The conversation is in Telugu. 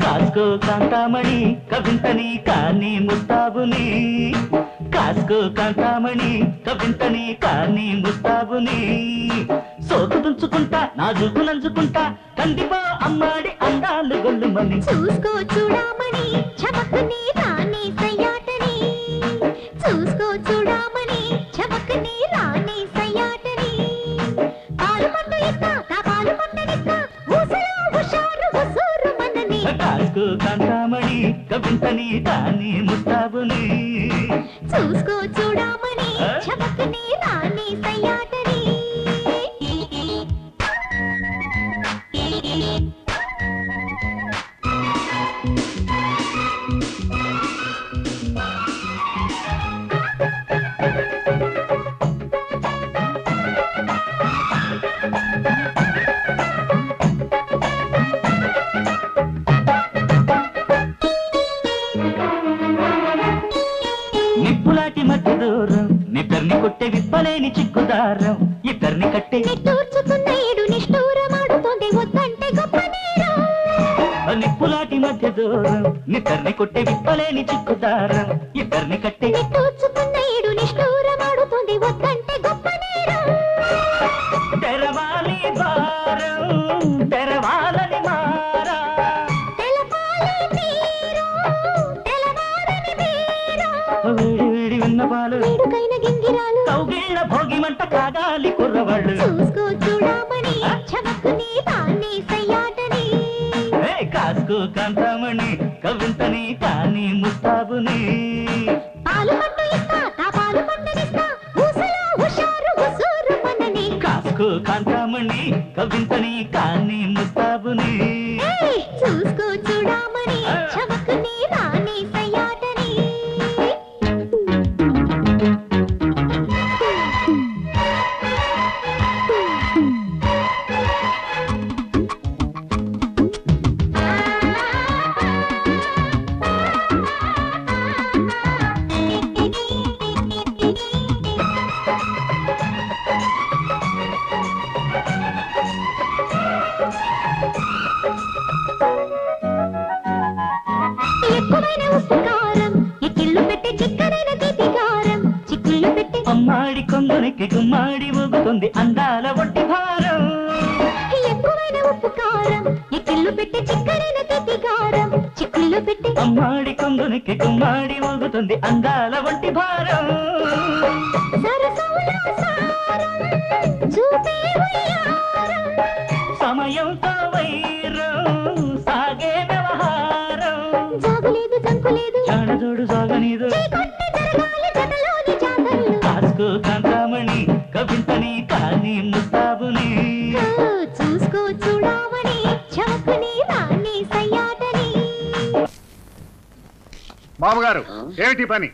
కాస్కో కాంతామణి కవింతని కానీ ముస్తాబుని, కాస్కో కాంతామణి కవింతని కానీ ముస్తాబుని, సోకు తుంచుకుంటా నాజుకు నంచుకుంటా కందిపో అమ్మాడి అందాలు గొల్లుమని, చూసుకో చూడామణి చమకుని రాణి సయ్యాటని, చూసుకో చూడామణి చమకుని రాణి సయ్యాటని, పాలు పట్టు ఇస్తా పాలు పట్టనిస్తా ఊసలో హుషారు హుసూరు మనని, కాస్కో కాంతామణి కవింతని కానీ ముస్తాబుని, చూసుకో చూడామణి చమకుని రాణి సయ్యాటని. నిప్పులాటి మధ్య దూరం నిద్దర్ని కొట్టే విప్పలేని చిక్కుదారం ఇద్దరిని కట్టే నిట్టూర్చుకున్న ఏడు నిష్ఠూరమాడుతోంది వద్దంటే గొప్ప నేరం, నిప్పులాటి మధ్య దూరం నిద్దర్ని కొట్టే విప్పలేని చిక్కుదారం ఇద్దరిని కట్టే నిట్టూర్చుకున్న ఏడు నిష్ఠూరమాడుతోంది వద్దంటే గొప్ప నేరం, తెరవాలి భారం తెరవాలని మారా, తెలపాలి తీరం తెలవాలని తీరం, వేడి వేడి విన్నపాలు వేడుకైన గింగిరాలు కౌగిళ్ళ భోగిమంట కాగాలి కుర్రవాళ్ళు, చూసుకో చూడామణి చమకుని రాణి సయ్యాటని, కాస్కో కాంతామణి కవింతని కానీ ముస్తాబుని, పాలు పట్టు ఇస్తా పాలు పట్టనిస్తా ఊసలో హుషారు హుసూరు మనని, కాస్కో కాంతామణి కవింతని కానీ ముస్తాబుని, చూసుకో చూడామణి చమకుని రాణి సయ్యాటని. ఎక్కువైన ఉప్పు కారం ఎక్కిళ్ళు పెట్టే చిక్కనైన తీపి కారం చిక్కుళ్ళు పెట్టే అమ్మాడి కొంగునికి గుమ్మాడి ఊగుతుంది అందాల ఒంటి భారం, ఎక్కువైన ఉప్పు కారం ఎక్కిళ్ళు పెట్టే చిక్కనైన తీపి కారం చిక్కుళ్ళు పెట్టే అమ్మాడి కొంగునికి గుమ్మాడి ఊగుతుంది అందాల ఒంటి భారం, సరసములో సారం చూపే ఉయ్యారం, సమయంతో వైరం సాగే వ్యవహారం, జాగులేదు జంకులేదు జాడజోడు సాగనీదు చీకొట్టి జరగాలి జతలోని జాతరలు, కాస్కో కాంతామణి కవింతని కానీ ముస్తాబుని, చూసుకో చూడామణి చమకుని రాణి సయ్యాటని. బాబుగారు ఏమిటి పని?